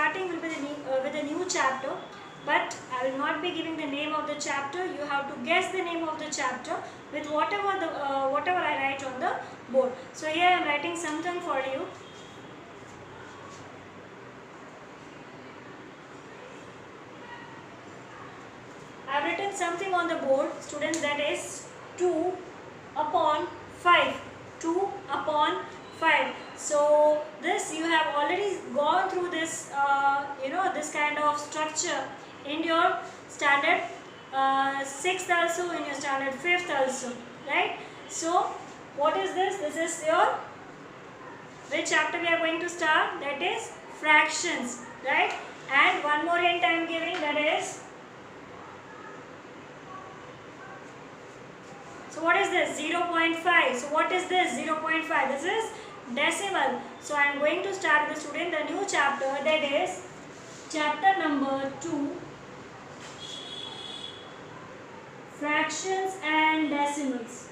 starting with a new chapter, but I will not be giving the name of the chapter. You have to guess the name of the chapter with whatever I write on the board. So here I am writing something for you. I have written something on the board, students, that is 2 upon 5. 2 upon 5. So this you have already gone through this, this kind of structure in your standard 6th also, in your standard 5th also, right? So what is this? This is your, which chapter we are going to start? That is fractions, right? And one more hint I am giving, that is, so what is this? 0.5. So what is this? 0.5. This is decimal. So I am going to start with the student the new chapter, that is chapter number 2, fractions and decimals.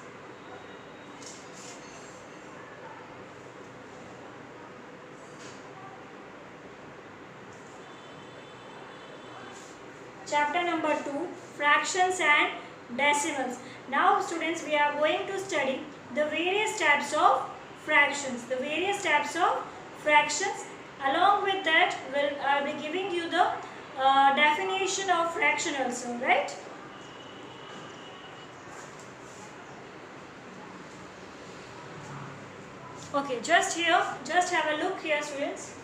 Chapter number 2, fractions and decimals. Now students, we are going to study the various types of fractions. The various types of fractions. Along with that, I will be giving you the definition of fraction also, right? Okay, just have a look here, students.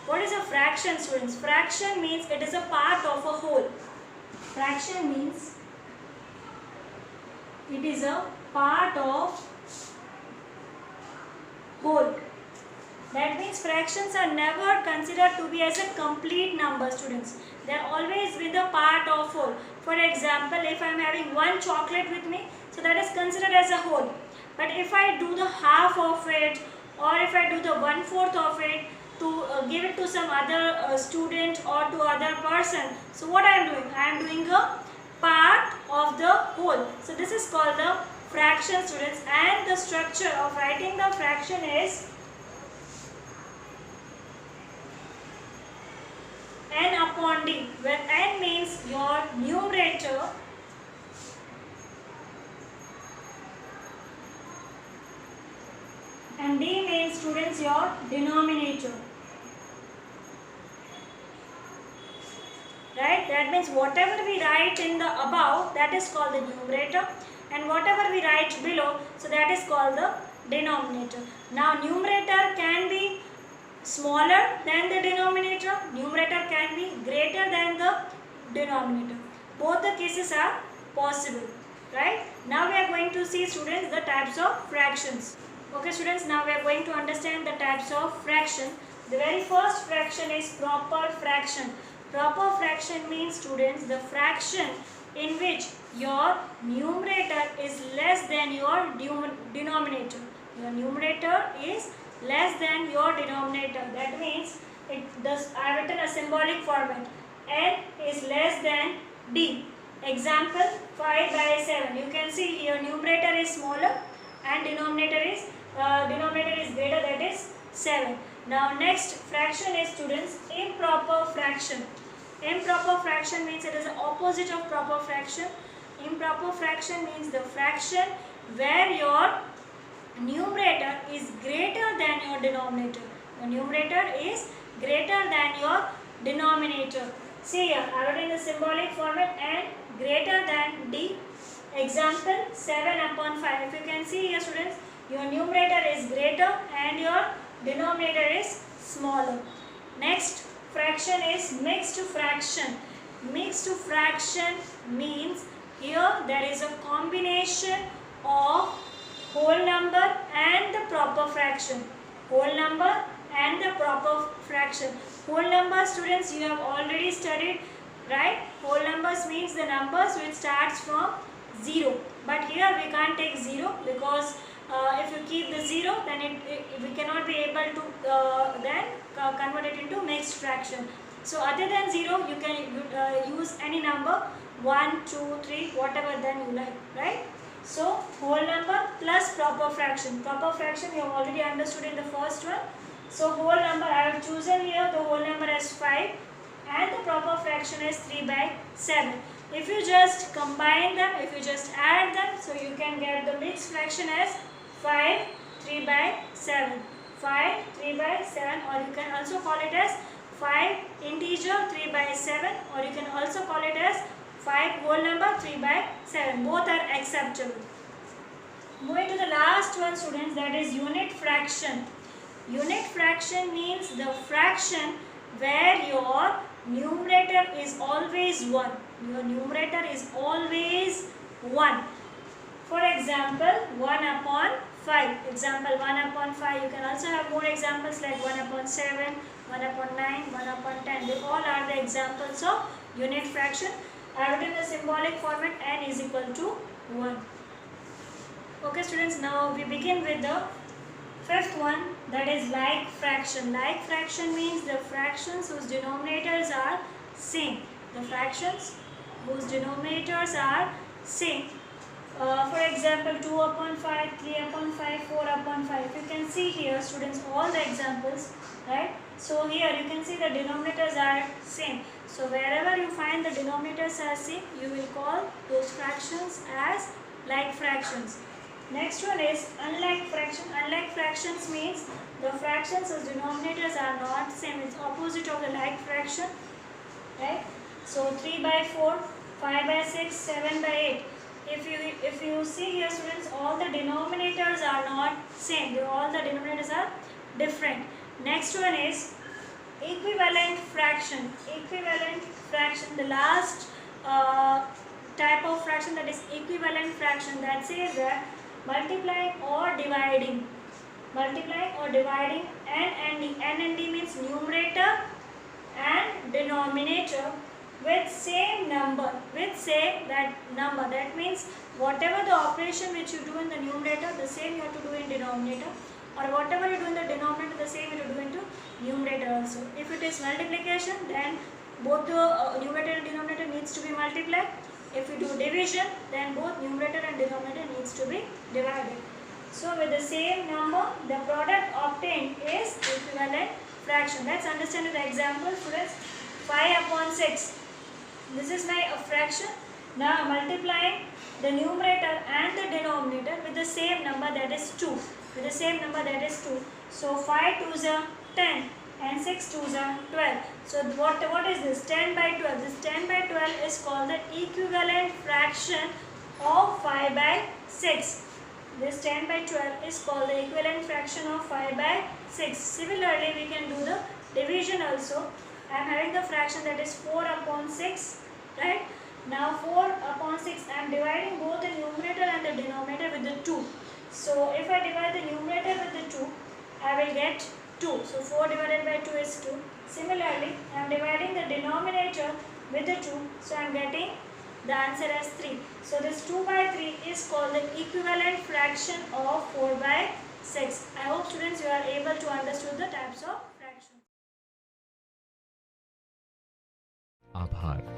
What is a fraction, students? Fraction means it is a part of a whole. Fraction means it is a part of whole. That means fractions are never considered to be as a complete number, students. They are always with a part of whole. For example, if I am having one chocolate with me, so that is considered as a whole. But if I do the half of it, or if I do the 1/4 of it, to give it to some other student or to other person, so what I am doing? I am doing a part of the whole. So this is called the fraction, students, and the structure of writing the fraction is n upon d, where n means your numerator and d means, students, your denominator. Right? That means whatever we write in the above, that is called the numerator, and whatever we write below, so that is called the denominator. Now numerator can be smaller than the denominator, numerator can be greater than the denominator. Both the cases are possible, right? Now we are going to see, students, the types of fractions. Okay, students, now we are going to understand the types of fraction. The very first fraction is proper fraction. Proper fraction means, students, the fraction in which your numerator is less than your denominator. Your numerator is less than your denominator. That means I have written a symbolic format. N is less than D. Example, 5 by 7. You can see here numerator is smaller and denominator is greater, that is 7. Now next fraction is, students, improper fraction. Improper fraction means it is the opposite of proper fraction. Improper fraction means the fraction where your numerator is greater than your denominator. Your numerator is greater than your denominator. See here, I wrote in the symbolic format and greater than D. Example, 7 upon 5. If you can see here, students, your numerator is greater and your denominator is smaller. Next fraction is mixed fraction. Mixed fraction means here there is a combination of whole number and the proper fraction. Whole number and the proper fraction. Whole number, students, you have already studied, right? Whole numbers means the numbers which starts from 0. But here we can't take 0 because if you keep the 0, then we cannot be able to then convert it into mixed fraction. So other than 0, you can use any number, 1, 2, 3, whatever then you like, right? So whole number plus proper fraction. Proper fraction you have already understood in the first one. So whole number I have chosen here the whole number as 5 and the proper fraction is 3 by 7. If you just combine them, if you just add them, so you can get the mixed fraction as 5 3 by 7. 5 3 by 7, or you can also call it as 5 integer 3 by 7, or you can also call it as 5 whole number 3 by 7. Both are acceptable. Moving to the last one, students, that is unit fraction. Unit fraction means the fraction where your numerator is always 1. Your numerator is always 1. For example, 1 upon 5. Example 1 upon 5. You can also have more examples like 1 upon 7, 1 upon 9, 1 upon 10. They all are the examples of unit fraction. I have written the symbolic format n is equal to 1. Okay students, now we begin with the fifth one, that is like fraction. Like fraction means the fractions whose denominators are same. The fractions whose denominators are same. For example 2 upon 5, 3 upon 5, 4 upon 5. You can see here students all the examples, right? So here you can see the denominators are same. So wherever you find the denominators are same, you will call those fractions as like fractions. Next one is unlike fraction. Unlike fractions means the fractions whose denominators are not same. It's opposite of the like fraction, right? So 3 by 4, 5 by 6, 7 by 8. If you see here students, all the denominators are not same. All the denominators are different. Next one is equivalent fraction. Equivalent fraction, the last type of fraction, that is equivalent fraction, that says that multiplying or dividing n and d. N and d means numerator and denominator with same number, with same that number. That means whatever the operation which you do in the numerator, the same you have to do in denominator, or whatever you do in the denominator, the same you have to do into numerator also. If it is multiplication, then both the numerator and denominator needs to be multiplied. If you do division, then both numerator and denominator needs to be divided. So with the same number, the product obtained is equivalent fraction. Let's understand the example, students. 5 upon 6. This is my fraction. Now multiplying the numerator and the denominator with the same number, that is 2. With the same number, that is 2. So 5 2s are 10 and 6 2s are 12. So what is this? 10 by 12. This 10 by 12 is called the equivalent fraction of 5 by 6. This 10 by 12 is called the equivalent fraction of 5 by 6. Similarly, we can do the division also. I am having the fraction, that is 4 upon 6, right? Now 4 upon 6, I am dividing both the numerator and the denominator with the 2. So if I divide the numerator with the 2, I will get 2. So 4 divided by 2 is 2. Similarly, I am dividing the denominator with the 2. So I am getting the answer as 3. So this 2 by 3 is called the equivalent fraction of 4 by 6. I hope students you are able to understand the types of fractions. आभार।